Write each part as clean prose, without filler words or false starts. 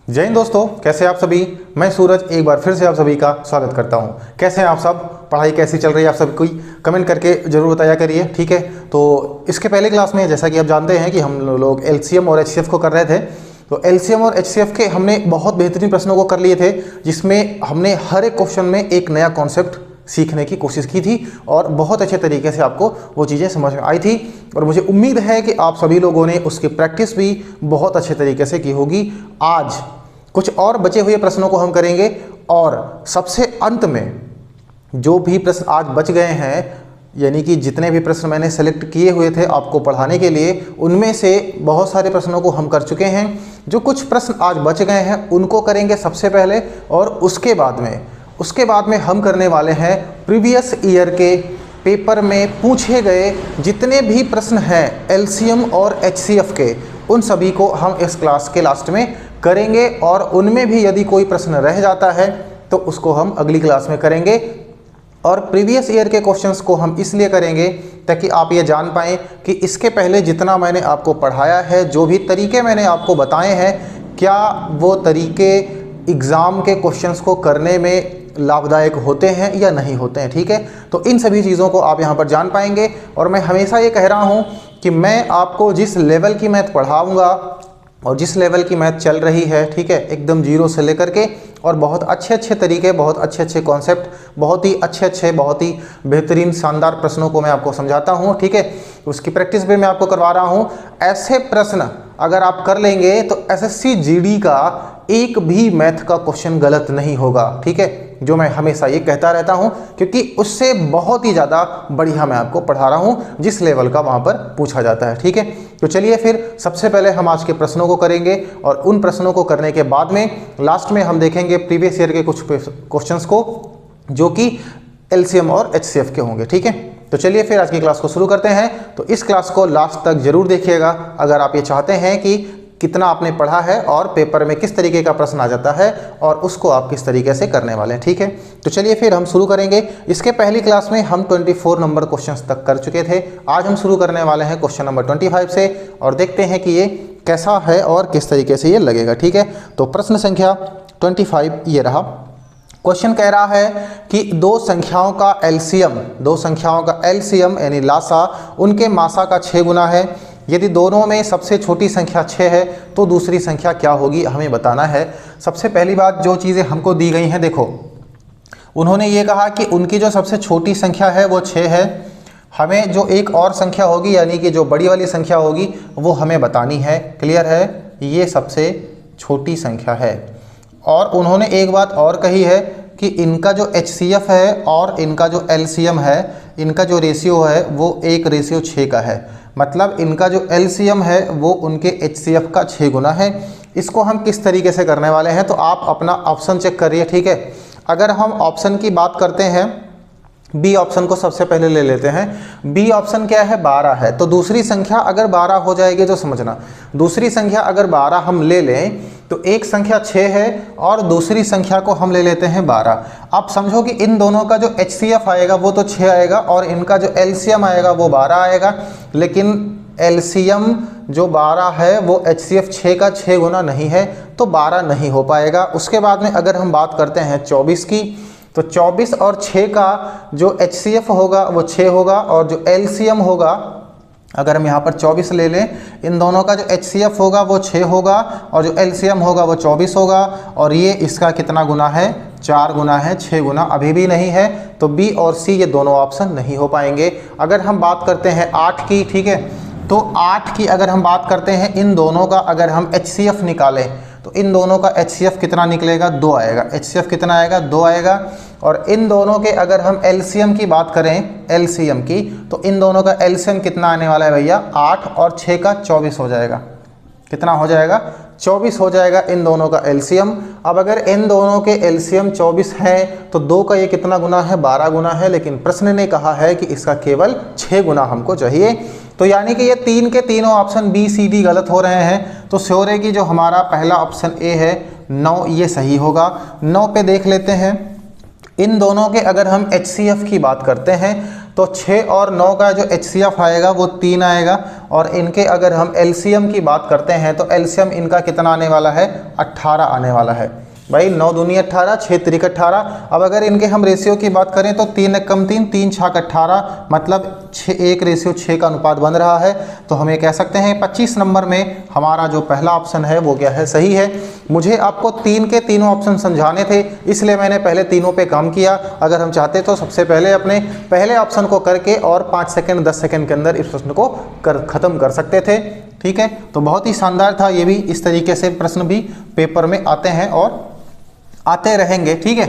जय हिंद दोस्तों, कैसे हैं आप सभी। मैं सूरज एक बार फिर से आप सभी का स्वागत करता हूं। कैसे हैं आप सब, पढ़ाई कैसी चल रही है आप सभी कोई कमेंट करके जरूर बताया करिए, ठीक है। तो इसके पहले क्लास में जैसा कि आप जानते हैं कि हम लोग एलसीएम और एचसीएफ को कर रहे थे। तो एलसीएम और एचसीएफ के हमने बहुत बेहतरीन प्रश्नों को कर लिए थे, जिसमें हमने हर एक क्वेश्चन में एक नया कॉन्सेप्ट सीखने की कोशिश की थी और बहुत अच्छे तरीके से आपको वो चीज़ें समझ में आई थी। और मुझे उम्मीद है कि आप सभी लोगों ने उसकी प्रैक्टिस भी बहुत अच्छे तरीके से की होगी। आज कुछ और बचे हुए प्रश्नों को हम करेंगे और सबसे अंत में जो भी प्रश्न आज बच गए हैं, यानी कि जितने भी प्रश्न मैंने सेलेक्ट किए हुए थे आपको पढ़ाने के लिए, उनमें से बहुत सारे प्रश्नों को हम कर चुके हैं। जो कुछ प्रश्न आज बच गए हैं उनको करेंगे सबसे पहले, और उसके बाद में हम करने वाले हैं प्रीवियस ईयर के पेपर में पूछे गए जितने भी प्रश्न हैं एलसीएम और एचसीएफ के, उन सभी को हम इस क्लास के लास्ट में करेंगे। और उनमें भी यदि कोई प्रश्न रह जाता है तो उसको हम अगली क्लास में करेंगे। और प्रीवियस ईयर के क्वेश्चंस को हम इसलिए करेंगे ताकि आप ये जान पाएँ कि इसके पहले जितना मैंने आपको पढ़ाया है, जो भी तरीके मैंने आपको बताए हैं, क्या वो तरीके एग्ज़ाम के क्वेश्चंस को करने में लाभदायक होते हैं या नहीं होते हैं, ठीक है। तो इन सभी चीज़ों को आप यहाँ पर जान पाएंगे। और मैं हमेशा ये कह रहा हूँ कि मैं आपको जिस लेवल की मैथ पढ़ाऊँगा और जिस लेवल की मैथ चल रही है, ठीक है, एकदम जीरो से लेकर के और बहुत अच्छे तरीके, बहुत अच्छे कॉन्सेप्ट, बहुत ही अच्छे बहुत ही बेहतरीन शानदार प्रश्नों को मैं आपको समझाता हूँ, ठीक है। उसकी प्रैक्टिस भी मैं आपको करवा रहा हूँ। ऐसे प्रश्न अगर आप कर लेंगे तो एसएससी जीडी का एक भी मैथ का क्वेश्चन गलत नहीं होगा, ठीक है, जो मैं हमेशा ये कहता रहता हूँ, क्योंकि उससे बहुत ही ज़्यादा बढ़िया मैं आपको पढ़ा रहा हूँ जिस लेवल का वहाँ पर पूछा जाता है, ठीक है। तो चलिए फिर सबसे पहले हम आज के प्रश्नों को करेंगे और उन प्रश्नों को करने के बाद में लास्ट में हम देखेंगे प्रीवियस ईयर के कुछ क्वेश्चंस को जो कि एलसीएम और एचसीएफ के होंगे, ठीक है। तो चलिए फिर आज की क्लास को शुरू करते हैं। तो इस क्लास को लास्ट तक जरूर देखिएगा अगर आप ये चाहते हैं कि कितना आपने पढ़ा है और पेपर में किस तरीके का प्रश्न आ जाता है और उसको आप किस तरीके से करने वाले हैं, ठीक है। तो चलिए फिर हम शुरू करेंगे। इसके पहली क्लास में हम 24 नंबर क्वेश्चंस तक कर चुके थे। आज हम शुरू करने वाले हैं क्वेश्चन नंबर 25 से और देखते हैं कि ये कैसा है और किस तरीके से ये लगेगा, ठीक है। तो प्रश्न संख्या 25 ये रहा। क्वेश्चन कह रहा है कि दो संख्याओं का एलसीएम यानी लासा उनके मासा का 6 गुना है। यदि दोनों में सबसे छोटी संख्या 6 है तो दूसरी संख्या क्या होगी, हमें बताना है। सबसे पहली बात, जो चीज़ें हमको दी गई हैं, देखो उन्होंने ये कहा कि उनकी जो सबसे छोटी संख्या है वो 6 है। हमें जो एक और संख्या होगी यानी कि जो बड़ी वाली संख्या होगी वो हमें बतानी है। क्लियर है, ये सबसे छोटी संख्या है। और उन्होंने एक बात और कही है कि इनका जो एचसीएफ है और इनका जो एलसीएम है, इनका जो रेशियो है वो 1:6 का है। मतलब इनका जो एलसीएम है वो उनके एचसीएफ का 6 गुना है। इसको हम किस तरीके से करने वाले हैं तो आप अपना ऑप्शन चेक करिए, ठीक है। अगर हम ऑप्शन की बात करते हैं, बी ऑप्शन को सबसे पहले ले लेते हैं। बी ऑप्शन क्या है, 12 है। तो दूसरी संख्या अगर 12 हो जाएगी तो समझना, दूसरी संख्या अगर 12 हम ले लें तो एक संख्या 6 है और दूसरी संख्या को हम ले लेते हैं 12। आप समझो कि इन दोनों का जो एचसीएफ आएगा वो तो 6 आएगा और इनका जो एलसीएम आएगा वो 12 आएगा। लेकिन एलसीएम जो 12 है वो एचसीएफ 6 का 6 गुना नहीं है, तो 12 नहीं हो पाएगा। उसके बाद में अगर हम बात करते हैं 24 की, तो 24 और 6 का जो एचसीएफ होगा वो 6 होगा और जो एलसीएम होगा, अगर हम यहाँ पर 24 ले लें, इन दोनों का जो एचसीएफ होगा वो 6 होगा और जो एलसीएम होगा वो 24 होगा। और ये इसका कितना गुना है, 4 गुना है, 6 गुना अभी भी नहीं है। तो बी और सी ये दोनों ऑप्शन नहीं हो पाएंगे। अगर हम बात करते हैं 8 की, ठीक है, तो 8 की अगर हम बात करते हैं, इन दोनों का अगर हम एचसीएफ निकालें तो इन दोनों का एचसीएफ कितना निकलेगा, 2 आएगा। एचसीएफ कितना आएगा, 2 आएगा। और इन दोनों के अगर हम एलसीएम की बात करें, एलसीएम की, तो इन दोनों का एलसीएम कितना आने वाला है भैया, 8 और 6 का 24 हो जाएगा। कितना हो जाएगा, 24 हो जाएगा इन दोनों का एलसीएम। अब अगर इन दोनों के एलसीएम 24 है तो 2 का ये कितना गुना है, 12 गुना है। लेकिन प्रश्न ने कहा है कि इसका केवल 6 गुना हमको चाहिए। तो यानी कि ये 3 के तीनों ऑप्शन बी सी डी गलत हो रहे हैं। तो श्योर है कि जो हमारा पहला ऑप्शन ए है 9, ये सही होगा। 9 पे देख लेते हैं। इन दोनों के अगर हम एचसीएफ की बात करते हैं तो 6 और 9 का जो HCF आएगा वो 3 आएगा। और इनके अगर हम LCM की बात करते हैं तो LCM इनका कितना आने वाला है, 18 आने वाला है। भाई 9 दूनी 18, 6 त्रिक 18। अब अगर इनके हम रेशियो की बात करें तो 3 एक कम 3, 3 छाक 18, मतलब 1:6 का अनुपात बन रहा है। तो हम ये कह सकते हैं 25 नंबर में हमारा जो पहला ऑप्शन है वो क्या है, सही है। मुझे आपको 3 के तीनों ऑप्शन समझाने थे, इसलिए मैंने पहले तीनों पे काम किया। अगर हम चाहते तो सबसे पहले अपने पहले ऑप्शन को करके और 5 सेकंड 10 सेकंड के अंदर इस प्रश्न को ख़त्म कर सकते थे। ठीक है, तो बहुत ही शानदार था ये भी। इस तरीके से प्रश्न भी पेपर में आते हैं और आते रहेंगे। ठीक है,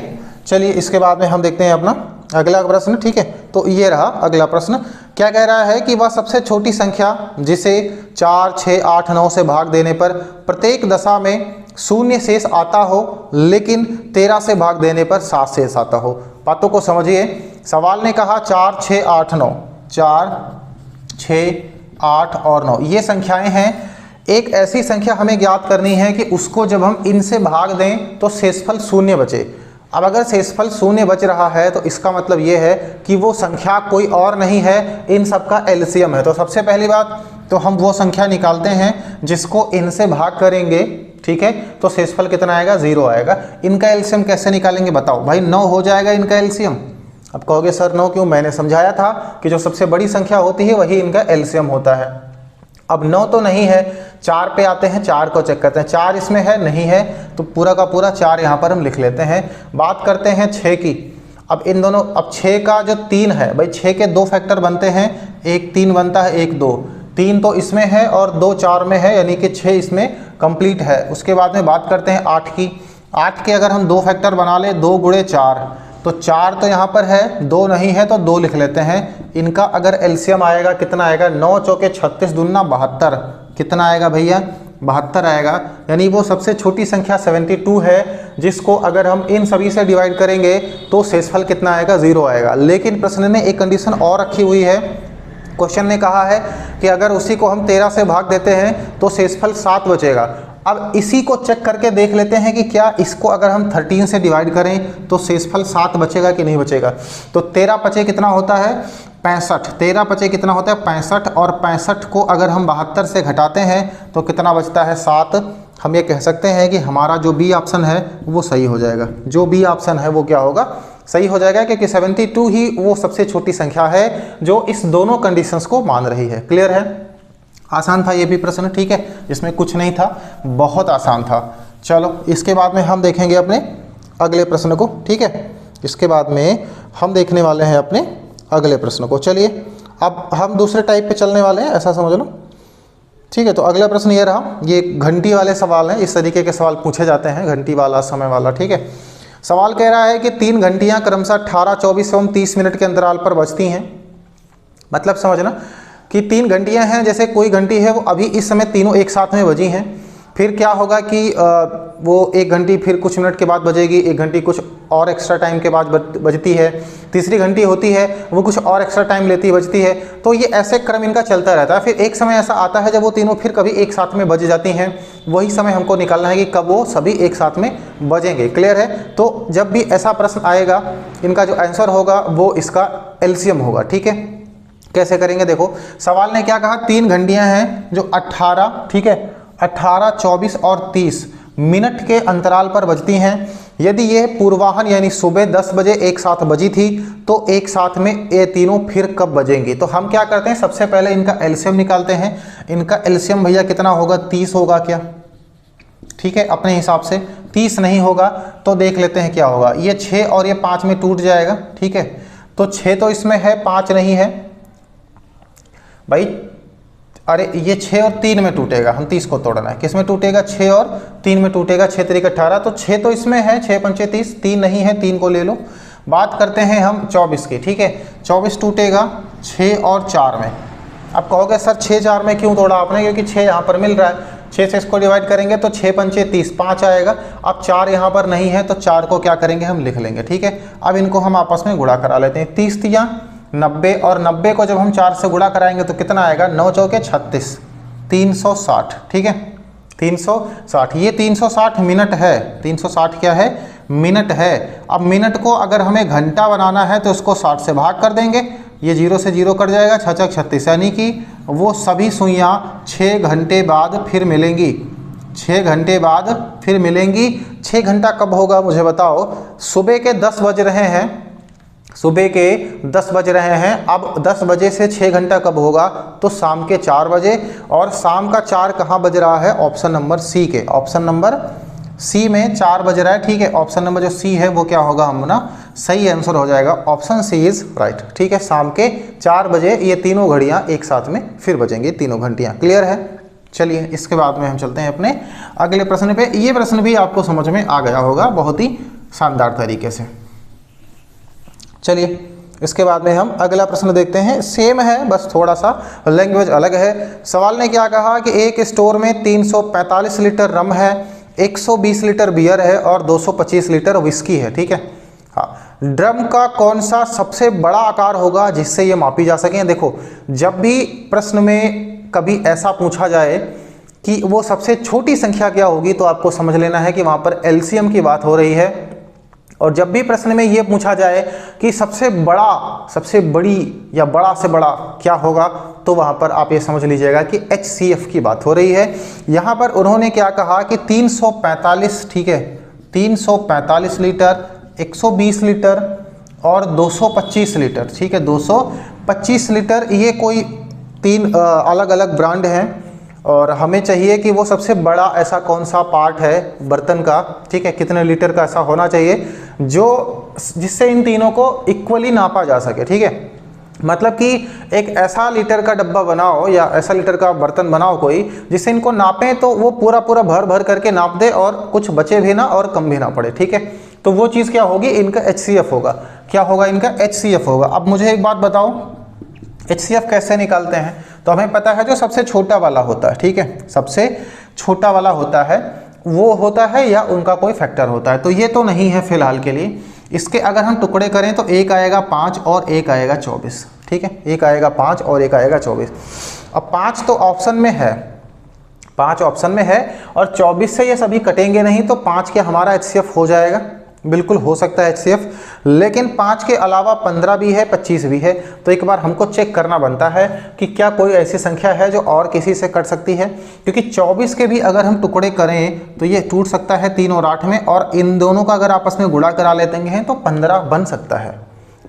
चलिए इसके बाद में हम देखते हैं अपना अगला प्रश्न। ठीक है, तो ये रहा अगला प्रश्न। क्या कह रहा है कि वह सबसे छोटी संख्या जिसे 4, 6, 8, 9 से भाग देने पर प्रत्येक दशा में 0 शेष आता हो, लेकिन 13 से भाग देने पर 7 शेष आता हो। बातों को समझिए। सवाल ने कहा 4, 6, 8, 9, 4, 6, 8 और 9 ये संख्याएं हैं। एक ऐसी संख्या हमें ज्ञात करनी है कि उसको जब हम इनसे भाग दें तो शेषफल 0 बचे। अब अगर शेषफल 0 बच रहा है तो इसका मतलब ये है कि वो संख्या कोई और नहीं है, इन सब का LCM है। तो सबसे पहली बात तो हम वो संख्या निकालते हैं जिसको इनसे भाग करेंगे। ठीक है, तो शेषफल कितना आएगा, 0 आएगा। इनका LCM कैसे निकालेंगे बताओ भाई। 9 हो जाएगा इनका LCM। अब कहोगे सर 9 क्यों, मैंने समझाया था कि जो सबसे बड़ी संख्या होती है वही इनका LCM होता है। अब 9 तो नहीं है, 4 पे आते हैं, 4 को चेक करते हैं। 4 इसमें है, नहीं है, तो पूरा का पूरा 4 यहाँ पर हम लिख लेते हैं। बात करते हैं 6 की। अब इन दोनों, अब 6 का जो 3 है भाई, 6 के 2 फैक्टर बनते हैं, एक 3 बनता है, एक 2। 3 तो इसमें है और 2 4 में है, यानी कि 6 इसमें कंप्लीट है। उसके बाद में बात करते हैं 8 की। 8 के अगर हम 2 फैक्टर बना ले, 2 गुणे 4, तो 4 तो यहाँ पर है, 2 नहीं है तो 2 लिख लेते हैं। इनका अगर LCM आएगा कितना आएगा, 9 चौके 36 दूना 72, कितना आएगा भैया, 72 आएगा। यानी वो सबसे छोटी संख्या 72 है, जिसको अगर हम इन सभी से डिवाइड करेंगे तो शेषफल कितना आएगा, 0 आएगा। लेकिन प्रश्न ने एक कंडीशन और रखी हुई है। क्वेश्चन ने कहा है कि अगर उसी को हम 13 से भाग देते हैं तो शेषफल 7 बचेगा। अब इसी को चेक करके देख लेते हैं कि क्या इसको अगर हम 13 से डिवाइड करें तो शेषफल 7 बचेगा कि नहीं बचेगा। तो 13 पचे कितना होता है, 65। 13 पचे कितना होता है, 65। और 65 को अगर हम 72 से घटाते हैं तो कितना बचता है, 7। हम ये कह सकते हैं कि हमारा जो बी ऑप्शन है वो सही हो जाएगा। जो बी ऑप्शन है वो क्या होगा, सही हो जाएगा, क्योंकि 72 ही वो सबसे छोटी संख्या है जो इस दोनों कंडीशंस को मान रही है। क्लियर है, आसान था ये भी प्रश्न। ठीक है, इसमें कुछ नहीं था, बहुत आसान था। चलो इसके बाद में हम देखेंगे अपने अगले प्रश्न को। ठीक है, इसके बाद में हम देखने वाले हैं अपने अगले प्रश्न को। चलिए अब हम दूसरे टाइप पे चलने वाले हैं, ऐसा समझ लो। ठीक है, तो अगला प्रश्न ये रहा। ये घंटी वाले सवाल हैं, इस तरीके के सवाल पूछे जाते हैं, घंटी वाला, समय वाला। ठीक है, सवाल कह रहा है कि 3 घंटियाँ क्रमशः 18, 24 एवं 30 मिनट के अंतराल पर बजती हैं। मतलब समझना कि 3 घंटियां हैं, जैसे कोई घंटी है वो अभी इस समय तीनों एक साथ में बजी हैं। फिर क्या होगा कि वो 1 घंटी फिर कुछ मिनट के बाद बजेगी, 1 घंटी कुछ और एक्स्ट्रा टाइम के बाद बजती है, तीसरी घंटी होती है वो कुछ और एक्स्ट्रा टाइम लेती बजती है। तो ये ऐसे क्रम इनका चलता रहता है। फिर एक समय ऐसा आता है जब वो तीनों फिर कभी एक साथ में बज जाती हैं। वही समय हमको निकालना है कि कब वो सभी एक साथ में बजेंगे। क्लियर है, तो जब भी ऐसा प्रश्न आएगा इनका जो आंसर होगा वो इसका LCM होगा। ठीक है, कैसे करेंगे देखो। सवाल ने क्या कहा, 3 घंटियां हैं जो 18, ठीक है, 18, 24 और 30 मिनट के अंतराल पर बजती हैं। यदि ये पूर्वाहन यानी सुबह 10 बजे एक साथ बजी थी तो एक साथ में ये तीनों फिर कब बजेंगी। तो हम क्या करते हैं, सबसे पहले इनका LCM निकालते हैं। इनका LCM भैया कितना होगा, 30 होगा क्या। ठीक है, अपने हिसाब से 30 नहीं होगा तो देख लेते हैं क्या होगा। ये 6 और ये 5 में टूट जाएगा। ठीक है, तो 6 तो इसमें है, 5 नहीं है भाई। अरे ये 6 और 3 में टूटेगा, हम 30 को तोड़ना है, किस में टूटेगा, 6 और 3 में टूटेगा। 6 3 18, तो 6 तो इसमें है, 6 पंचे 30, 3 नहीं है, 3 को ले लो। बात करते हैं हम 24 की। ठीक है, 24 टूटेगा 6 और 4 में। अब कहोगे सर 6 4 में क्यों तोड़ा आपने, क्योंकि 6 यहाँ पर मिल रहा है, 6 से इसको डिवाइड करेंगे तो 6 पंचे 30, 5 आएगा। अब 4 यहाँ पर नहीं है तो 4 को क्या करेंगे, हम लिख लेंगे। ठीक है, अब इनको हम आपस में गुणा करा लेते हैं। 30 तिया 90 और 90 को जब हम 4 से गुणा कराएंगे तो कितना आएगा, 9 चौके 36, 360। ठीक है, 360, ये 360 मिनट है। 360 क्या है, मिनट है। अब मिनट को अगर हमें घंटा बनाना है तो इसको 60 से भाग कर देंगे, ये 0 से 0 कट जाएगा, 6 छक 36, यानी कि वो सभी सुइयाँ 6 घंटे बाद फिर मिलेंगी। 6 घंटे बाद फिर मिलेंगी। 6 घंटा कब होगा मुझे बताओ? सुबह के 10 बज रहे हैं, सुबह के 10 बज रहे हैं। अब 10 बजे से 6 घंटा कब होगा? तो शाम के 4 बजे। और शाम का 4 कहाँ बज रहा है? ऑप्शन नंबर सी के, ऑप्शन नंबर सी में 4 बज रहा है, ठीक है। ऑप्शन नंबर जो सी है वो क्या होगा हम ना, सही आंसर हो जाएगा, ऑप्शन सी इज राइट, ठीक है। शाम के 4 बजे ये तीनों घड़ियाँ एक साथ में फिर बजेंगी, तीनों घंटियाँ। क्लियर है? चलिए इसके बाद में हम चलते हैं अपने अगले प्रश्न पे। ये प्रश्न भी आपको समझ में आ गया होगा बहुत ही शानदार तरीके से। चलिए इसके बाद में हम अगला प्रश्न देखते हैं। सेम है, बस थोड़ा सा लैंग्वेज अलग है। सवाल ने क्या कहा कि एक स्टोर में 345 लीटर रम है, 120 लीटर बियर है और 225 लीटर विस्की है, ठीक है। हाँ, ड्रम का कौन सा सबसे बड़ा आकार होगा जिससे ये मापी जा सके? देखो, जब भी प्रश्न में कभी ऐसा पूछा जाए कि वो सबसे छोटी संख्या क्या होगी, तो आपको समझ लेना है कि वहाँ पर एलसीएम की बात हो रही है। और जब भी प्रश्न में ये पूछा जाए कि सबसे बड़ा, सबसे बड़ी या बड़ा से बड़ा क्या होगा, तो वहाँ पर आप ये समझ लीजिएगा कि HCF की बात हो रही है। यहाँ पर उन्होंने क्या कहा कि 345, ठीक है, 345 लीटर, 120 लीटर और 225 लीटर, ठीक है, 225 लीटर। ये कोई 3 अलग अलग ब्रांड हैं और हमें चाहिए कि वो सबसे बड़ा ऐसा कौन सा पार्ट है बर्तन का, ठीक है, कितने लीटर का ऐसा होना चाहिए जो जिससे इन तीनों को इक्वली नापा जा सके, ठीक है। मतलब कि एक ऐसा लीटर का डब्बा बनाओ या ऐसा लीटर का बर्तन बनाओ कोई, जिससे इनको नापें तो वो पूरा पूरा भर भर करके नाप दे और कुछ बचे भी ना और कम भी ना पड़े, ठीक है। तो वो चीज़ क्या होगी? इनका HCF होगा। क्या होगा? इनका HCF होगा। अब मुझे एक बात बताओ, HCF कैसे निकालते हैं? तो हमें पता है जो सबसे छोटा वाला होता है, ठीक है, सबसे छोटा वाला होता है वो होता है या उनका कोई फैक्टर होता है। तो ये तो नहीं है फिलहाल के लिए। इसके अगर हम टुकड़े करें तो एक आएगा 5 और एक आएगा 24, ठीक है, एक आएगा 5 और एक आएगा 24। अब 5 तो ऑप्शन में है, 5 ऑप्शन में है और 24 से ये सभी कटेंगे नहीं, तो 5 के हमारा HCF हो जाएगा, बिल्कुल हो सकता है HCF। लेकिन 5 के अलावा 15 भी है, 25 भी है। तो एक बार हमको चेक करना बनता है कि क्या कोई ऐसी संख्या है जो और किसी से कट सकती है, क्योंकि 24 के भी अगर हम टुकड़े करें तो ये टूट सकता है 3 और 8 में, और इन दोनों का अगर आपस में गुणा करा लेते हैं तो 15 बन सकता है,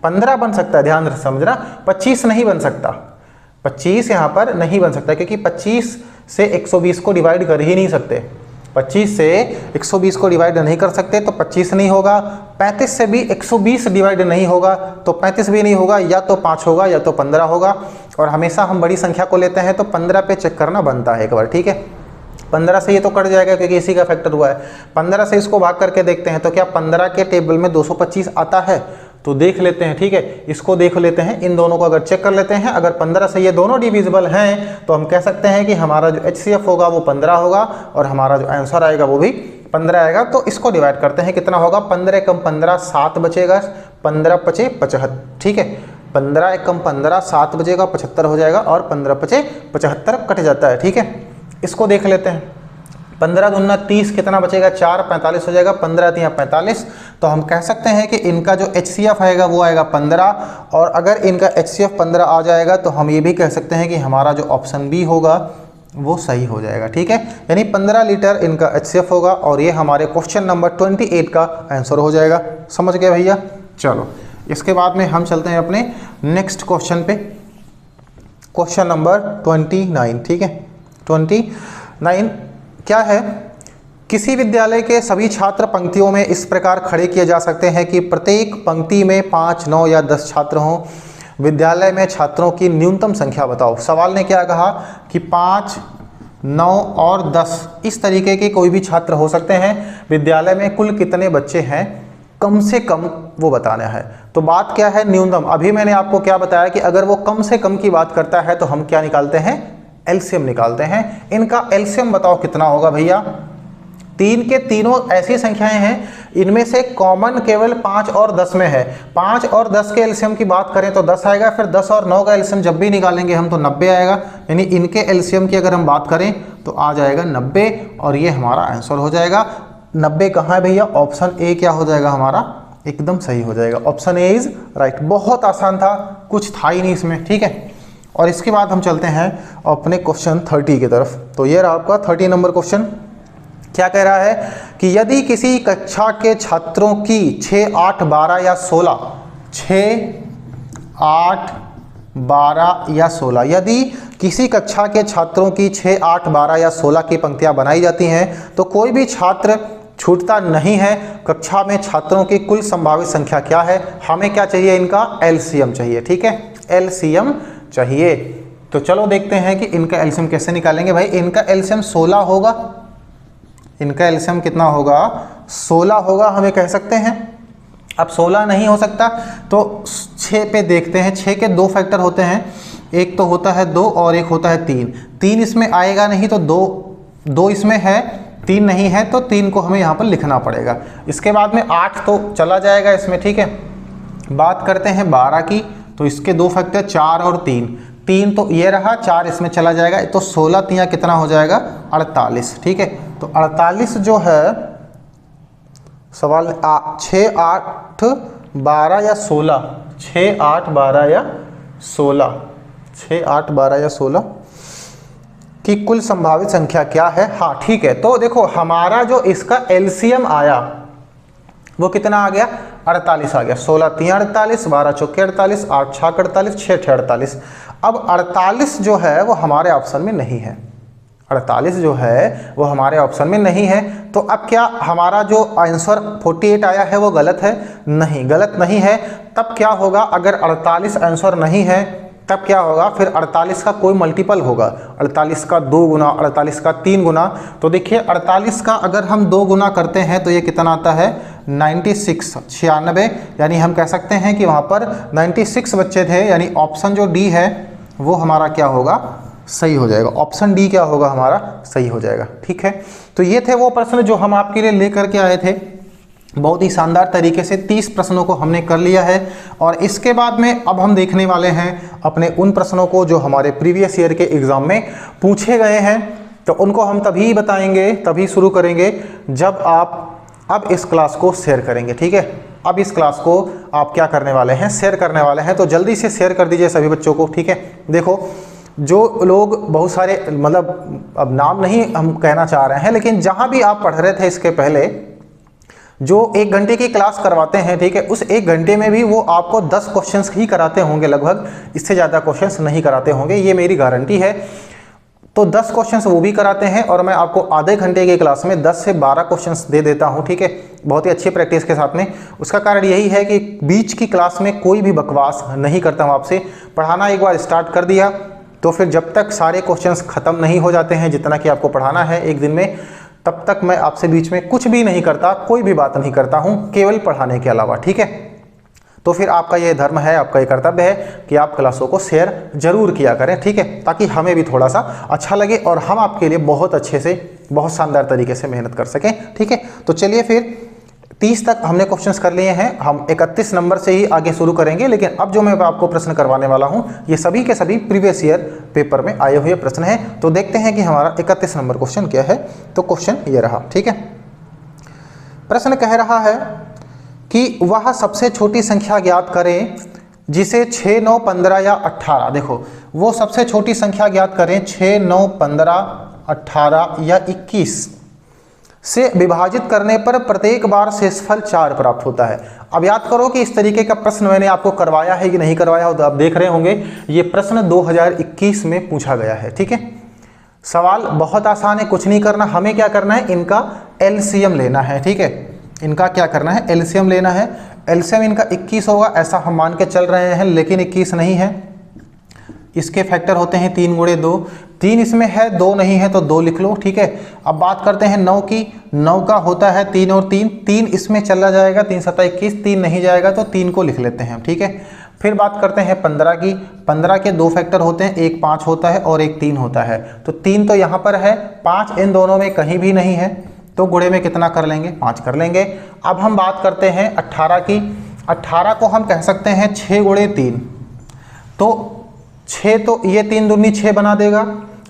15 बन सकता है, ध्यान समझना। 25 नहीं बन सकता, 25 यहाँ पर नहीं बन सकता, क्योंकि 25 से 120 को डिवाइड कर ही नहीं सकते, 25 से 120 को डिवाइड नहीं कर सकते, तो 25 नहीं होगा। 35 से भी 120 डिवाइड नहीं होगा, तो 35 भी नहीं होगा, या तो 5 होगा या तो 15 होगा। और हमेशा हम बड़ी संख्या को लेते हैं तो 15 पे चेक करना बनता है एक बार, ठीक है। 15 से ये तो कट जाएगा क्योंकि इसी का फैक्टर हुआ है। 15 से इसको भाग करके देखते हैं तो क्या 15 के टेबल में 225 आता है? तो देख लेते हैं, ठीक है, इसको देख लेते हैं, इन दोनों को अगर चेक कर लेते हैं। अगर 15 से ये दोनों डिविजिबल हैं तो हम कह सकते हैं कि हमारा जो HCF होगा वो 15 होगा और हमारा जो आंसर आएगा वो भी 15 आएगा। तो इसको डिवाइड करते हैं, कितना होगा? 15 कम 15 7 बचेगा, 15 पचे 75, ठीक है, 15 कम 15 7 बचेगा, 75 हो जाएगा और 15 पचे 75 कट जाता है, ठीक है। इसको देख लेते हैं, 15 दूना 30, कितना बचेगा? 4, 45 हो जाएगा, 15 तिया 45। तो हम कह सकते हैं कि इनका जो HCF आएगा वो आएगा 15, और अगर इनका HCF 15 आ जाएगा तो हम ये भी कह सकते हैं कि हमारा जो ऑप्शन बी होगा वो सही हो जाएगा, ठीक है। यानी 15 लीटर इनका HCF होगा और ये हमारे क्वेश्चन नंबर 28 का आंसर हो जाएगा। समझ गए भैया? चलो इसके बाद में हम चलते हैं अपने नेक्स्ट क्वेश्चन पे, क्वेश्चन नंबर 29, ठीक है। 29 क्या है? किसी विद्यालय के सभी छात्र पंक्तियों में इस प्रकार खड़े किए जा सकते हैं कि प्रत्येक पंक्ति में 5, 9 या 10 छात्र हों। विद्यालय में छात्रों की न्यूनतम संख्या बताओ। सवाल ने क्या कहा कि 5, 9 और 10 इस तरीके के कोई भी छात्र हो सकते हैं। विद्यालय में कुल कितने बच्चे हैं कम से कम वो बताना है। तो बात क्या है? न्यूनतम। अभी मैंने आपको क्या बताया कि अगर वो कम से कम की बात करता है तो हम क्या निकालते हैं? एलसीएम निकालते हैं। इनका एलसीएम बताओ कितना होगा भैया? 3 के तीनों ऐसी संख्याएं हैं, इनमें से कॉमन केवल 5 और 10 में है। 5 और 10 के एलसीएम की बात करें तो 10 आएगा, फिर 10 और 9 का एलसीएम जब भी निकालेंगे हम तो 90 आएगा। यानी इनके एलसीएम की अगर हम बात करें तो आ जाएगा 90 और ये हमारा आंसर हो जाएगा। 90 कहाँ है भैया? ऑप्शन ए क्या हो जाएगा हमारा? एकदम सही हो जाएगा, ऑप्शन ए इज राइट। बहुत आसान था, कुछ था ही नहीं इसमें, ठीक है। और इसके बाद हम चलते हैं अपने क्वेश्चन 30 की तरफ। तो ये रहा आपका 30 नंबर क्वेश्चन। क्या कह रहा है कि यदि किसी कक्षा के छात्रों की 6, 8, 12 या 16 6, 8, 12 या 16 यदि किसी कक्षा के छात्रों की 6, 8, 12 या 16 की पंक्तियां बनाई जाती हैं तो कोई भी छात्र छूटता नहीं है। कक्षा में छात्रों की कुल संभावित संख्या क्या है? हमें क्या चाहिए? इनका एलसीएम चाहिए, ठीक है, एलसीएम चाहिए। तो चलो देखते हैं कि इनका एलसीएम कैसे निकालेंगे। भाई इनका एलसीएम 16 होगा, इनका एलसीएम कितना होगा? 16 होगा, हमें कह सकते हैं। अब 16 नहीं हो सकता तो 6 पे देखते हैं। 6 के 2 फैक्टर होते हैं, एक तो होता है 2 और एक होता है 3। 3 इसमें आएगा नहीं तो 2 इसमें है, 3 नहीं है तो 3 को हमें यहाँ पर लिखना पड़ेगा। इसके बाद में 8 तो चला जाएगा इसमें, ठीक है। बात करते हैं 12 की, तो इसके 2 फैक्टर 4 और 3। 3 तो ये रहा, 4 इसमें चला जाएगा, तो 16 3 कितना हो जाएगा? 48, ठीक है। तो 48 जो है सवाल 6, 8, 12 या 16, 6, 8, 12 या 16, 6, 8, 12 या 16 की कुल संभावित संख्या क्या है? हाँ ठीक है। तो देखो हमारा जो इसका एलसीएम आया वो कितना आ गया? 48 आ गया। 16 3 48, 12 चौके 48, 8 6 48, 6 6 48। अब 48 जो है वो हमारे ऑप्शन में नहीं है, 48 जो है वो हमारे ऑप्शन में नहीं है। तो अब क्या हमारा जो आंसर 48 आया है वो गलत है? नहीं, गलत नहीं है। तब क्या होगा? अगर 48 आंसर नहीं है तब क्या होगा? फिर 48 का कोई मल्टीपल होगा, 48 का 2 गुना, 48 का 3 गुना। तो देखिए 48 का अगर हम 2 गुना करते हैं तो ये कितना आता है? 96, 96। यानी हम कह सकते हैं कि वहाँ पर 96 बच्चे थे, यानी ऑप्शन जो डी है वो हमारा क्या होगा? सही हो जाएगा। ऑप्शन डी क्या होगा? हमारा सही हो जाएगा, ठीक है। तो ये थे वो प्रश्न जो हम आपके लिए लेकर के आए थे। बहुत ही शानदार तरीके से 30 प्रश्नों को हमने कर लिया है। और इसके बाद में अब हम देखने वाले हैं अपने उन प्रश्नों को जो हमारे प्रीवियस ईयर के एग्ज़ाम में पूछे गए हैं। तो उनको हम तभी बताएंगे, तभी शुरू करेंगे जब आप अब इस क्लास को शेयर करेंगे, ठीक है। अब इस क्लास को आप क्या करने वाले हैं? शेयर करने वाले हैं। तो जल्दी से शेयर कर दीजिए सभी बच्चों को, ठीक है। देखो जो लोग बहुत सारे, मतलब अब नाम नहीं हम कहना चाह रहे हैं, लेकिन जहाँ भी आप पढ़ रहे थे इसके पहले जो 1 घंटे की क्लास करवाते हैं, ठीक है, उस 1 घंटे में भी वो आपको 10 क्वेश्चंस ही कराते होंगे लगभग, इससे ज़्यादा क्वेश्चंस नहीं कराते होंगे, ये मेरी गारंटी है। तो 10 क्वेश्चंस वो भी कराते हैं और मैं आपको आधे घंटे की क्लास में 10 से 12 क्वेश्चंस दे देता हूँ, ठीक है, बहुत ही अच्छी प्रैक्टिस के साथ में। उसका कारण यही है कि बीच की क्लास में कोई भी बकवास नहीं करता हूँ आपसे। पढ़ाना एक बार स्टार्ट कर दिया तो फिर जब तक सारे क्वेश्चंस ख़त्म नहीं हो जाते हैं जितना कि आपको पढ़ाना है एक दिन में, तब तक मैं आपसे बीच में कुछ भी नहीं करता, कोई भी बात नहीं करता हूँ, केवल पढ़ाने के अलावा, ठीक है। तो फिर आपका ये धर्म है, आपका ये कर्तव्य है कि आप क्लासों को शेयर जरूर किया करें, ठीक है, ताकि हमें भी थोड़ा सा अच्छा लगे और हम आपके लिए बहुत अच्छे से, बहुत शानदार तरीके से मेहनत कर सकें, ठीक है। तो चलिए फिर 30 तक हमने क्वेश्चंस कर लिए हैं, हम 31 नंबर से ही आगे शुरू करेंगे। लेकिन अब जो मैं आपको प्रश्न करवाने वाला हूं ये सभी के सभी प्रीवियस ईयर पेपर में आए हुए प्रश्न हैं। तो देखते हैं कि हमारा 31 नंबर क्वेश्चन क्या है। तो क्वेश्चन ये रहा, ठीक है। प्रश्न कह रहा है कि वह सबसे छोटी संख्या ज्ञात करें जिसे 6, 9, 15 या 18, देखो वो सबसे छोटी संख्या ज्ञात करें 6, 9, 15, 18 या 21 से विभाजित करने पर प्रत्येक बार शेषफल 4 प्राप्त होता है। अब याद करो कि इस तरीके का प्रश्न मैंने आपको करवाया है कि नहीं करवाया हो, तो आप देख रहे होंगे ये प्रश्न 2021 में पूछा गया है, ठीक है। सवाल बहुत आसान है, कुछ नहीं करना, हमें क्या करना है? इनका एलसीएम लेना है, ठीक है। इनका क्या करना है? एलसीएम लेना है। एलसीएम इनका 21 होगा ऐसा हम मान के चल रहे हैं, लेकिन 21 नहीं है। इसके फैक्टर होते हैं 3 गुणे 2, 3 इसमें है, 2 नहीं है तो 2 लिख लो, ठीक है। अब बात करते हैं 9 की, 9 का होता है 3 और 3, 3 इसमें चला जाएगा, 3 7 21, 3 नहीं जाएगा तो 3 को लिख लेते हैं, ठीक है। फिर बात करते हैं 15 की, 15 के 2 फैक्टर होते हैं, एक 5 होता है और एक 3 होता है। तो 3 तो यहाँ पर है, 5 इन दोनों में कहीं भी नहीं है, तो गुणे में कितना कर लेंगे? 5 कर लेंगे। अब हम बात करते हैं 18 की, 18 को हम कह सकते हैं 6 गुणे 3, तो 6 तो ये 3 दूनी 6 बना देगा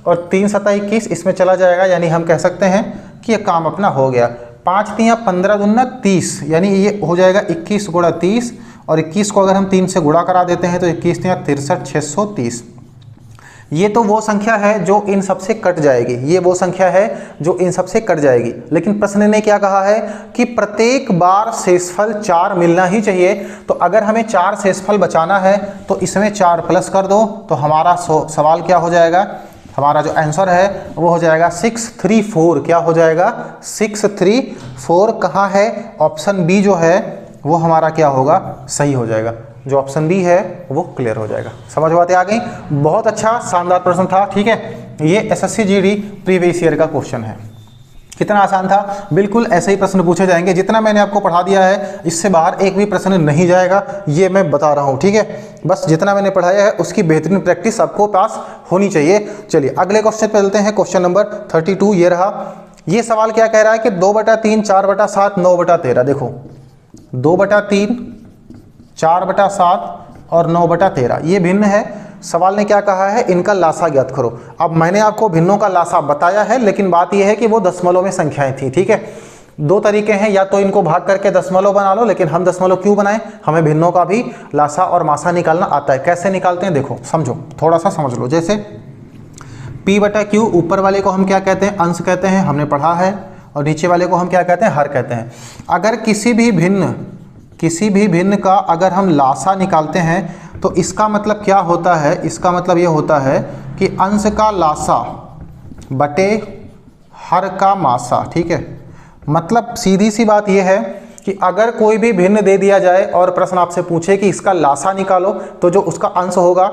और 3 7 21 इसमें चला जाएगा, यानी हम कह सकते हैं कि ये काम अपना हो गया। 5 तियाँ 15 दूना 30, यानी ये हो जाएगा 21 गुणा 30, और 21 को अगर हम 3 से गुणा करा देते हैं तो 21 तियाँ 63, 630। ये तो वो संख्या है जो इन सबसे कट जाएगी, ये वो संख्या है जो इन सबसे कट जाएगी। लेकिन प्रश्न ने क्या कहा है कि प्रत्येक बार शेषफल 4 मिलना ही चाहिए। तो अगर हमें 4 शेषफल बचाना है तो इसमें 4 प्लस कर दो, तो हमारा सवाल क्या हो जाएगा, हमारा जो आंसर है वो हो जाएगा 634। क्या हो जाएगा 634। कहाँ है, ऑप्शन बी जो है वो हमारा क्या होगा, सही हो जाएगा। जो ऑप्शन बी है वो क्लियर हो जाएगा। समझ बातें आ गई। बहुत अच्छा शानदार प्रश्न था, ठीक है। ये एसएससी जीडी प्रीवियस ईयर का क्वेश्चन है। कितना आसान था, बिल्कुल ऐसे ही प्रश्न पूछे जाएंगे। जितना मैंने आपको पढ़ा दिया है इससे बाहर एक भी प्रश्न नहीं जाएगा, ये मैं बता रहा हूँ, ठीक है। बस जितना मैंने पढ़ाया है उसकी बेहतरीन प्रैक्टिस आपको पास होनी चाहिए। चलिए अगले क्वेश्चन पे चलते हैं। क्वेश्चन नंबर 32 ये रहा। ये सवाल क्या कह रहा है कि 2/3, 4/7, 9/13। देखो 2/3, 4/7 और 9/13 ये भिन्न है। सवाल ने क्या कहा है, इनका लासा ज्ञात करो। अब मैंने आपको भिन्नों का लासा बताया है, लेकिन बात यह है कि वो दशमलव में संख्याएं थी, ठीक है। दो तरीके हैं, या तो इनको भाग करके दशमलव बना लो, लेकिन हम दशमलव क्यों बनाएं, हमें भिन्नों का भी लासा और मासा निकालना आता है। कैसे निकालते हैं देखो, समझो, थोड़ा सा समझ लो। जैसे P/Q, ऊपर वाले को हम क्या कहते हैं, अंश कहते हैं, हमने पढ़ा है, और नीचे वाले को हम क्या कहते हैं, हर कहते हैं। अगर किसी भी भिन्न का अगर हम लासा निकालते हैं तो इसका मतलब क्या होता है, इसका मतलब ये होता है कि अंश का लासा बटे हर का मासा, ठीक है। मतलब सीधी सी बात यह है कि अगर कोई भी भिन्न दे दिया जाए और प्रश्न आपसे पूछे कि इसका लासा निकालो, तो जो उसका अंश होगा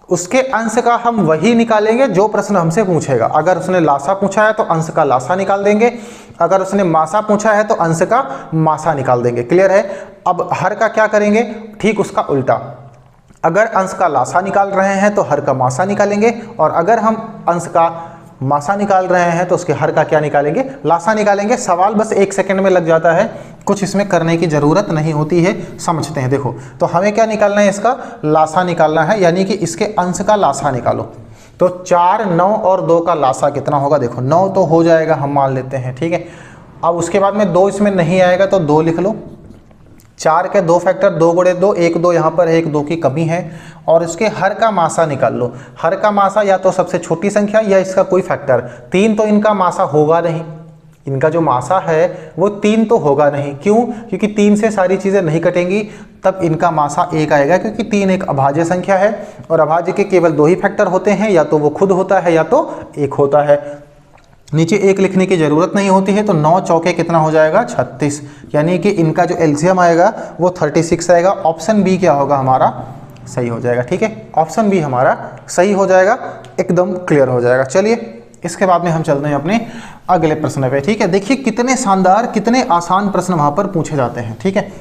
उसके अंश का हम वही निकालेंगे जो प्रश्न हमसे पूछेगा। अगर उसने लासा पूछा है तो अंश का लासा निकाल देंगे, अगर उसने मासा पूछा है तो अंश का मासा निकाल देंगे। क्लियर है। अब हर का क्या करेंगे, ठीक उसका उल्टा। अगर अंश का लासा निकाल रहे हैं तो हर का मासा निकालेंगे, और अगर हम अंश का मासा निकाल रहे हैं तो उसके हर का क्या निकालेंगे, लासा निकालेंगे। सवाल बस 1 सेकंड में लग जाता है, कुछ इसमें करने की ज़रूरत नहीं होती है। समझते हैं। देखो तो हमें क्या निकालना है, इसका लासा निकालना है, यानी कि इसके अंश का लासा निकालो। तो 4, 9 और 2 का लासा कितना होगा, देखो 9 तो हो जाएगा, हम मान लेते हैं, ठीक है। अब उसके बाद में 2 इसमें नहीं आएगा तो 2 लिख लो। 4 के 2 फैक्टर, 2 गुणे 2, 1 2 यहाँ पर है, 1 2 की कमी है। और इसके हर का मासा निकाल लो। हर का मासा या तो सबसे छोटी संख्या या इसका कोई फैक्टर। 3 तो इनका मासा होगा नहीं, इनका जो मासा है वो 3 तो होगा नहीं। क्यों, क्योंकि 3 से सारी चीज़ें नहीं कटेंगी, तब इनका मासा 1 आएगा, क्योंकि 3 एक अभाज्य संख्या है, और अभाज्य के केवल 2 ही फैक्टर होते हैं, या तो वो खुद होता है या तो 1 होता है। नीचे 1 लिखने की ज़रूरत नहीं होती है। तो 9 चौके कितना हो जाएगा, 36, यानी कि इनका जो एलसीएम आएगा वो 36 आएगा। ऑप्शन बी क्या होगा, हमारा सही हो जाएगा, ठीक है। ऑप्शन बी हमारा सही हो जाएगा, एकदम क्लियर हो जाएगा। चलिए इसके बाद में हम चलते हैं अपने अगले प्रश्न पे, ठीक है। देखिए कितने शानदार, कितने आसान प्रश्न वहाँ पर पूछे जाते हैं, ठीक है।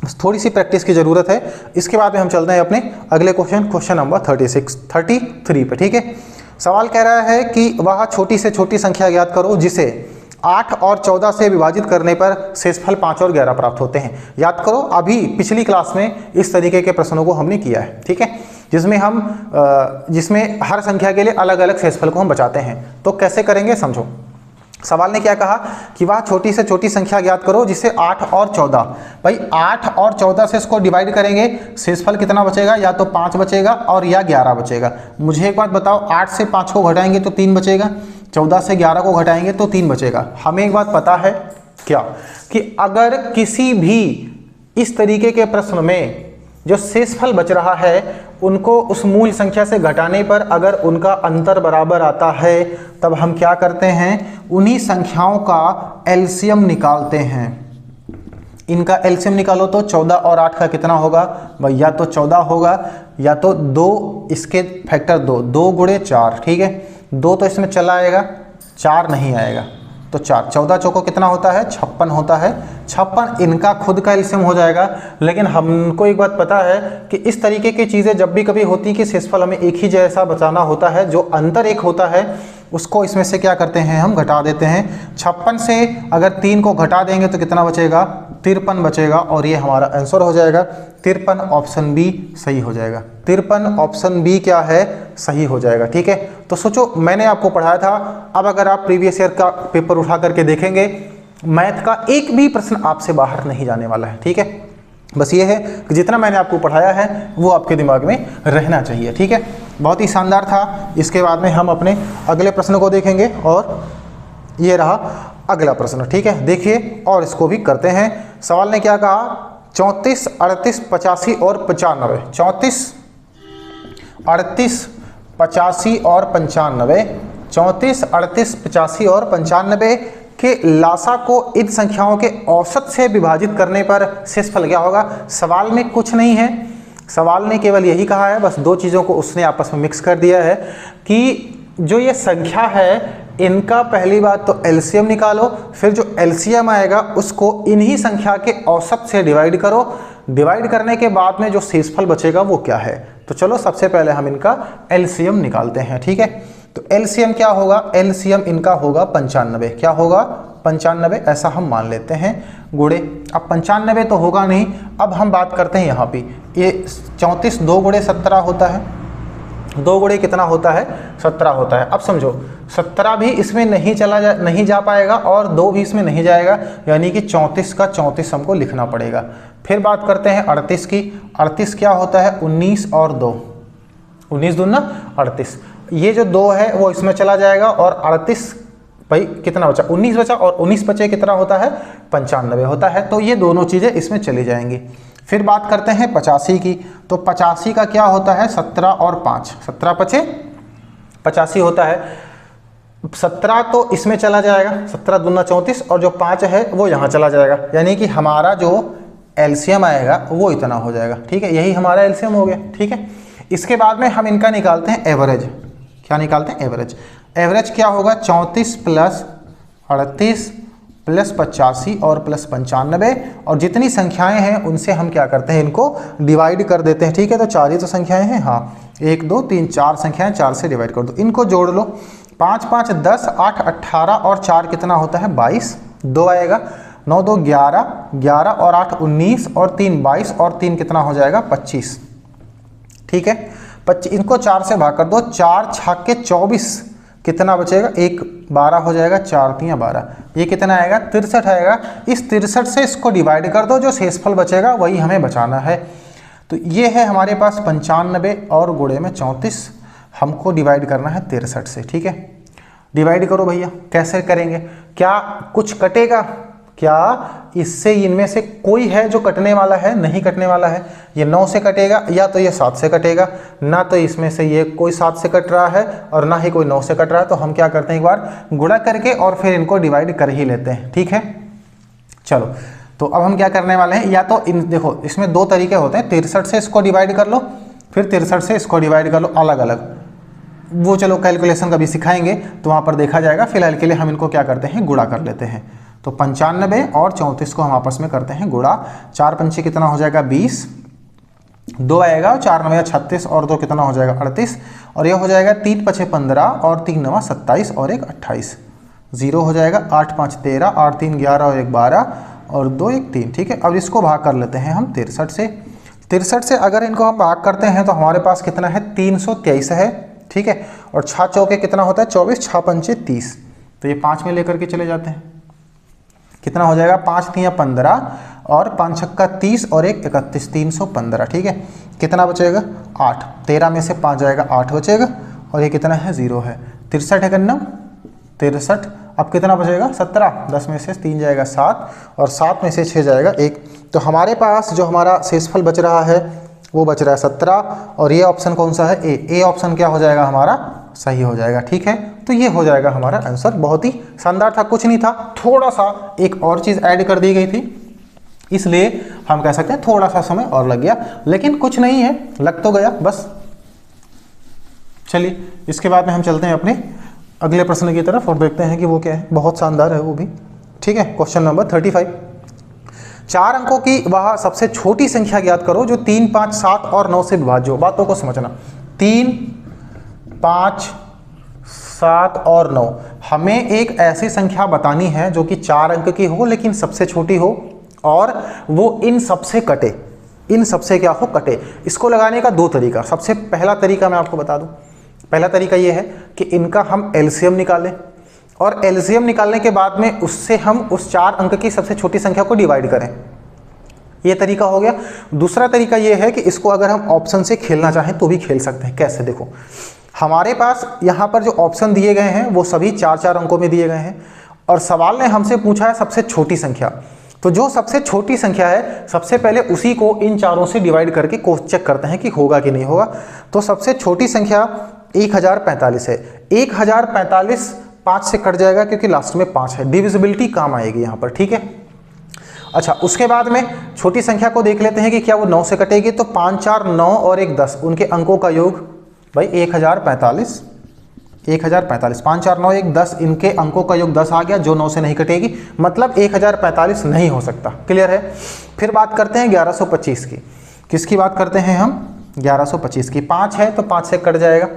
बस थोड़ी सी प्रैक्टिस की ज़रूरत है। इसके बाद में हम चलते हैं अपने अगले क्वेश्चन नंबर 33 पे, ठीक है। सवाल कह रहा है कि वह छोटी से छोटी संख्या ज्ञात करो जिसे 8 और 14 से विभाजित करने पर शेषफल 5 और 11 प्राप्त होते हैं। याद करो, अभी पिछली क्लास में इस तरीके के प्रश्नों को हमने किया है, ठीक है, जिसमें हर संख्या के लिए अलग अलग शेषफल को हम बचाते हैं। तो कैसे करेंगे समझो। सवाल ने क्या कहा कि वह छोटी से छोटी संख्या ज्ञात करो जिसे 8 और 14, भाई 8 और 14 से इसको डिवाइड करेंगे, शेषफल कितना बचेगा, या तो 5 बचेगा और या 11 बचेगा। मुझे एक बात बताओ, 8 से 5 को घटाएंगे तो 3 बचेगा, 14 से 11 को घटाएंगे तो 3 बचेगा। हमें एक बात पता है क्या, कि अगर किसी भी इस तरीके के प्रश्न में जो शेषफल बच रहा है उनको उस मूल संख्या से घटाने पर अगर उनका अंतर बराबर आता है, तब हम क्या करते हैं, उन्हीं संख्याओं का एलसीएम निकालते हैं। इनका एलसीएम निकालो तो 14 और 8 का कितना होगा, भाई या तो 14 होगा या तो 2 इसके फैक्टर 2, 2 गुणे 4, ठीक है। 2 तो इसमें चला आएगा, 4 नहीं आएगा, तो 4, 14 चौको कितना होता है, 56 होता है। 56 इनका खुद का एलसीएम हो जाएगा। लेकिन हमको एक बात पता है कि इस तरीके की चीज़ें जब भी कभी होती कि शेषफल हमें एक ही जैसा बचाना होता है, जो अंतर एक होता है उसको इसमें से क्या करते हैं, हम घटा देते हैं। 56 से अगर 3 को घटा देंगे तो कितना बचेगा, 53 बचेगा, और ये हमारा आंसर हो जाएगा 53। ऑप्शन बी सही हो जाएगा। 53 ऑप्शन बी क्या है, सही हो जाएगा, ठीक है। तो सोचो, मैंने आपको पढ़ाया था, अब अगर आप प्रीवियस ईयर का पेपर उठा करके देखेंगे मैथ का एक भी प्रश्न आपसे बाहर नहीं जाने वाला है, ठीक है। बस ये है कि जितना मैंने आपको पढ़ाया है वो आपके दिमाग में रहना चाहिए, ठीक है। बहुत ही शानदार था। इसके बाद में हम अपने अगले प्रश्न को देखेंगे और ये रहा अगला प्रश्न, ठीक है। देखिए और इसको भी करते हैं। सवाल ने क्या कहा, 34, 38, 85 और 95। 34, 38, 85 और 95। 34, 38, 85 और 95 के लासा को इन संख्याओं के औसत से विभाजित करने पर शेषफल क्या होगा। सवाल में कुछ नहीं है, सवाल ने केवल यही कहा है, बस दो चीज़ों को उसने आपस में मिक्स कर दिया है कि जो ये संख्या है इनका पहली बात तो एलसीएम निकालो, फिर जो एलसीएम आएगा उसको इन्हीं संख्या के औसत से डिवाइड करो। डिवाइड करने के बाद में जो शेषफल बचेगा वो क्या है। तो चलो सबसे पहले हम इनका एलसीएम निकालते हैं, ठीक है। तो एलसीएम क्या होगा, एलसीएम इनका होगा 95। क्या होगा, 95, ऐसा हम मान लेते हैं गुणे। अब 95 तो होगा नहीं, अब हम बात करते हैं यहाँ पे ये 34 2 गुणे 17 होता है। 2 गुणे कितना होता है, 17 होता है। अब समझो 17 भी इसमें नहीं जा पाएगा और 2 भी इसमें नहीं जाएगा, यानी कि 34 का 34 हमको लिखना पड़ेगा। फिर बात करते हैं 38 की। 38 क्या होता है, 19 और 2, 19 दूना 38। ये जो 2 है वो इसमें चला जाएगा और 38 भाई कितना बचा, 19 बचा और 19 बचे कितना होता है, 95 होता है। तो ये दोनों चीज़ें इसमें चली जाएंगी। फिर बात करते हैं 85 की। तो 85 का क्या होता है, 17 और 5, 17 पचे 85 होता है। 17 तो इसमें चला जाएगा, 17 दूना 34 और जो 5 है वो यहाँ चला जाएगा, यानी कि हमारा जो एलसीएम आएगा वो इतना हो जाएगा, ठीक है। यही हमारा एलसीएम हो गया, ठीक है। इसके बाद में हम इनका निकालते हैं एवरेज। क्या निकालते हैं, एवरेज। एवरेज क्या होगा, 34 प्लस 38 प्लस 85 और प्लस 95 और जितनी संख्याएं हैं उनसे हम क्या करते हैं, इनको डिवाइड कर देते हैं, ठीक है। तो 4 ही तो संख्याएं हैं, हाँ 1 2 3 4 संख्याएं, 4 से डिवाइड कर दो, इनको जोड़ लो। 5 5 10 8 18 और 4 कितना होता है, 22। 2 आएगा, 9 2 11, 11 और 8 19 और 3 22 और 3 कितना हो जाएगा, 25, ठीक है। 25 इनको 4 से भाग कर दो, 4 छाक के 24 कितना बचेगा, 1 12 हो जाएगा, 4 3 12, ये कितना आएगा, 63 आएगा। इस 63 से इसको डिवाइड कर दो, जो शेषफल बचेगा वही हमें बचाना है। तो ये है हमारे पास 95 और गुणे में 34, हमको डिवाइड करना है 63 से, ठीक है। डिवाइड करो भैया, कैसे करेंगे, क्या कुछ कटेगा, क्या इससे इनमें से कोई है जो कटने वाला है, नहीं कटने वाला है। ये 9 से कटेगा या तो ये 7 से कटेगा, ना तो इसमें से ये कोई 7 से कट रहा है और ना ही कोई 9 से कट रहा है। तो हम क्या करते हैं, एक बार गुणा करके और फिर इनको डिवाइड कर ही लेते हैं, ठीक है। चलो तो अब हम क्या करने वाले हैं, या तो देखो इसमें 2 तरीके होते हैं, 63 से इसको डिवाइड कर लो, फिर 63 से इसको डिवाइड कर लो अलग अलग। वो चलो कैलकुलेशन कभी सिखाएंगे तो वहाँ पर देखा जाएगा। फिलहाल के लिए हम इनको क्या करते हैं, गुणा कर लेते हैं। तो 95 और 34 को हम आपस में करते हैं गुणा। 4 पंचे कितना हो जाएगा, 20, 2 आएगा, 4 9 36 और 2 कितना हो जाएगा, 38 और ये हो जाएगा 3 5 15 और 3 9 27 और 1 28, 0 हो जाएगा, 8 5 13, 8 3 11 और 1 12 और 2 1 3, ठीक है। अब इसको भाग कर लेते हैं हम 63 से। 63 से अगर इनको हम भाग करते हैं तो हमारे पास कितना है, 323 है, ठीक है। और 6 चौके कितना होता है, 24, 6 पंचे 30, तो ये 5 में लेकर के चले जाते हैं, कितना हो जाएगा, 5 3 15 और 5 छक्का 30 और 1 31, 315, ठीक है। कितना बचेगा, 8, 13 में से 5 जाएगा, 8 बचेगा और ये कितना है, 0 है। 63 है कन्नम, 63। अब कितना बचेगा, 17, 10 में से 3 जाएगा 7 और 7 में से 6 जाएगा 1। तो हमारे पास जो हमारा शेषफल बच रहा है वो बच रहा है 17 और ये ऑप्शन कौन सा है, ए ऑप्शन क्या हो जाएगा हमारा, सही हो जाएगा, ठीक है। तो ये हो जाएगा हमारा आंसर। बहुत ही शानदार था, कुछ नहीं था, थोड़ा सा एक और चीज़ ऐड कर दी गई थी, इसलिए हम कह सकते हैं थोड़ा सा समय और लग गया, लेकिन कुछ नहीं है, लग तो गया बस। चलिए इसके बाद में हम चलते हैं अपने अगले प्रश्न की तरफ और देखते हैं कि वो क्या है। बहुत शानदार है वो भी, ठीक है। क्वेश्चन नंबर 35, 4 अंकों की वह सबसे छोटी संख्या ज्ञात करो जो 3 5 7 और 9 से विभाज्य हो। बातों को समझना, 3 5 7 और 9, हमें एक ऐसी संख्या बतानी है जो कि 4 अंक की हो लेकिन सबसे छोटी हो और वो इन सबसे कटे, इन सबसे क्या हो, कटे। इसको लगाने का 2 तरीका। सबसे पहला तरीका मैं आपको बता दूं, पहला तरीका ये है कि इनका हम एलसीएम निकालें और एलसीएम निकालने के बाद में उससे हम उस 4 अंक की सबसे छोटी संख्या को डिवाइड करें। ये तरीका हो गया। दूसरा तरीका ये है कि इसको अगर हम ऑप्शन से खेलना चाहें तो भी खेल सकते हैं। कैसे? देखो, हमारे पास यहाँ पर जो ऑप्शन दिए गए हैं वो सभी 4-4 अंकों में दिए गए हैं और सवाल ने हमसे पूछा है सबसे छोटी संख्या। तो जो सबसे छोटी संख्या है सबसे पहले उसी को इन चारों से डिवाइड करके चेक करते हैं कि होगा कि नहीं होगा। तो सबसे छोटी संख्या 1045 है। 1045 5 से कट जाएगा क्योंकि लास्ट में 5 है, डिविजिबिलिटी काम आएगी यहाँ पर, ठीक है। अच्छा, उसके बाद में छोटी संख्या को देख लेते हैं कि क्या वो 9 से कटेगी। तो 5 4 9 और 1 10, उनके अंकों का योग भाई 1045। 5 4 9 1 10, इनके अंकों का योग 10 आ गया जो 9 से नहीं कटेगी, मतलब 1045 नहीं हो सकता। क्लियर है। फिर बात करते हैं 1125 की। किसकी बात करते हैं हम? 1125 की। 5 है तो 5 से कट जाएगा।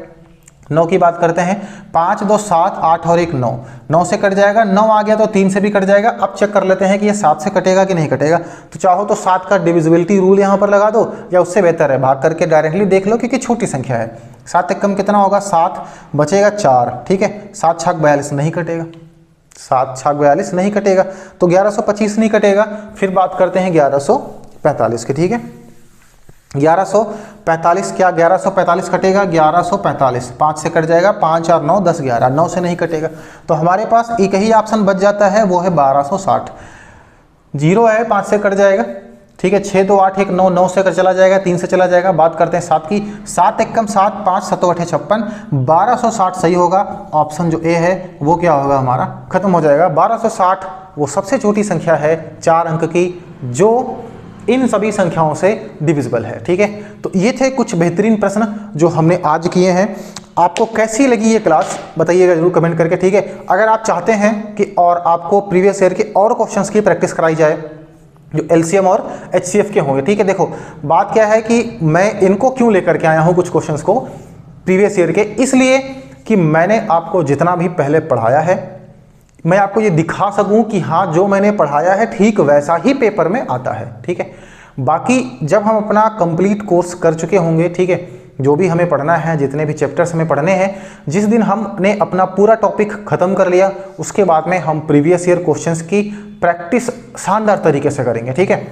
9 की बात करते हैं। 5 2 7 8 और 1 9, 9 से कट जाएगा। 9 आ गया तो 3 से भी कट जाएगा। अब चेक कर लेते हैं कि ये 7 से कटेगा कि नहीं कटेगा। तो चाहो तो 7 का डिविजिबिलिटी रूल यहाँ पर लगा दो, या उससे बेहतर है भाग करके डायरेक्टली देख लो क्योंकि छोटी संख्या है। 7 एक कम कितना होगा? 7, बचेगा 4, ठीक है। 7 छक 42 नहीं कटेगा। 7 छक 42 नहीं कटेगा, तो 1125 नहीं कटेगा। फिर बात करते हैं 1145 की, ठीक है। 1145, क्या 1145 कटेगा? 1145 5 से कट जाएगा। 5 4 9 10 11, 9 से नहीं कटेगा। तो हमारे पास एक ही ऑप्शन बच जाता है, वो है 1260। 0 है, 5 से कट जाएगा, ठीक है। 6 2 8 1 9, 9 से चला जाएगा, 3 से चला जाएगा। बात करते हैं 7 की। 7 एक कम 7, 5 7 8 56, 1260 सही होगा। ऑप्शन जो ए है वो क्या होगा हमारा? खत्म हो जाएगा। 1260 वो सबसे छोटी संख्या है 4 अंक की जो इन सभी संख्याओं से डिविजिबल है, ठीक है। तो ये थे कुछ बेहतरीन प्रश्न जो हमने आज किए हैं। आपको कैसी लगी ये क्लास बताइएगा जरूर कमेंट करके, ठीक है। अगर आप चाहते हैं कि और आपको प्रीवियस ईयर के और क्वेश्चंस की प्रैक्टिस कराई जाए जो एलसीएम और एचसीएफ के होंगे, ठीक है। देखो, बात क्या है कि मैं इनको क्यों लेकर के आया हूँ कुछ क्वेश्चंस को प्रीवियस ईयर के, इसलिए कि मैंने आपको जितना भी पहले पढ़ाया है मैं आपको ये दिखा सकूं कि हाँ जो मैंने पढ़ाया है ठीक वैसा ही पेपर में आता है, ठीक है। बाकी जब हम अपना कंप्लीट कोर्स कर चुके होंगे, ठीक है, जो भी हमें पढ़ना है, जितने भी चैप्टर्स हमें पढ़ने हैं, जिस दिन हमने अपना पूरा टॉपिक खत्म कर लिया उसके बाद में हम प्रीवियस ईयर क्वेश्चंस की प्रैक्टिस शानदार तरीके से करेंगे, ठीक है।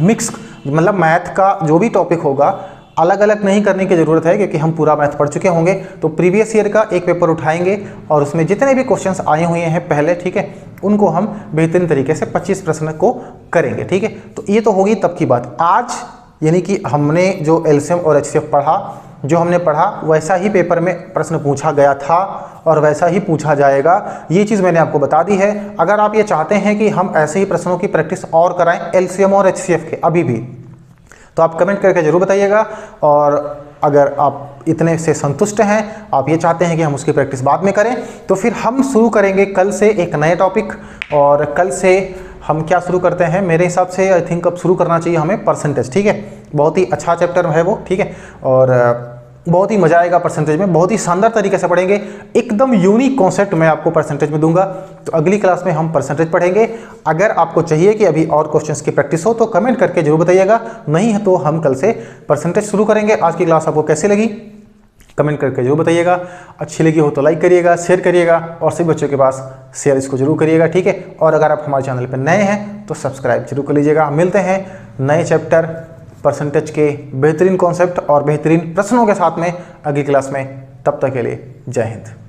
मिक्स मतलब मैथ का जो भी टॉपिक होगा अलग अलग नहीं करने की ज़रूरत है क्योंकि हम पूरा मैथ पढ़ चुके होंगे। तो प्रीवियस ईयर का एक पेपर उठाएंगे और उसमें जितने भी क्वेश्चंस आए हुए हैं पहले, ठीक है, उनको हम बेहतरीन तरीके से 25 प्रश्न को करेंगे, ठीक है। तो ये तो होगी तब की बात। आज यानी कि हमने जो एलसीएम और एचसीएफ पढ़ा, जो हमने पढ़ा वैसा ही पेपर में प्रश्न पूछा गया था और वैसा ही पूछा जाएगा, ये चीज़ मैंने आपको बता दी है। अगर आप ये चाहते हैं कि हम ऐसे ही प्रश्नों की प्रैक्टिस और कराएं एलसीएम और एचसीएफ के अभी भी, तो आप कमेंट करके जरूर बताइएगा। और अगर आप इतने से संतुष्ट हैं, आप ये चाहते हैं कि हम उसकी प्रैक्टिस बाद में करें, तो फिर हम शुरू करेंगे कल से एक नए टॉपिक। और कल से हम क्या शुरू करते हैं, मेरे हिसाब से आई थिंक अब शुरू करना चाहिए हमें परसेंटेज, ठीक है। बहुत ही अच्छा चैप्टर है वो, ठीक है, और बहुत ही मजा आएगा परसेंटेज में, बहुत ही शानदार तरीके से पढ़ेंगे। एकदम यूनिक कॉन्सेप्ट मैं आपको परसेंटेज में दूंगा। तो अगली क्लास में हम परसेंटेज पढ़ेंगे। अगर आपको चाहिए कि अभी और क्वेश्चंस की प्रैक्टिस हो तो कमेंट करके जरूर बताइएगा, नहीं है तो हम कल से परसेंटेज शुरू करेंगे। आज की क्लास आपको कैसी लगी कमेंट करके जरूर बताइएगा। अच्छी लगी हो तो लाइक करिएगा, शेयर करिएगा और सभी बच्चों के पास शेयर इसको जरूर करिएगा, ठीक है। और अगर आप हमारे चैनल पर नए हैं तो सब्सक्राइब जरूर कर लीजिएगा। मिलते हैं नए चैप्टर परसेंटेज के बेहतरीन कॉन्सेप्ट और बेहतरीन प्रश्नों के साथ में अगली क्लास में। तब तक के लिए जय हिंद।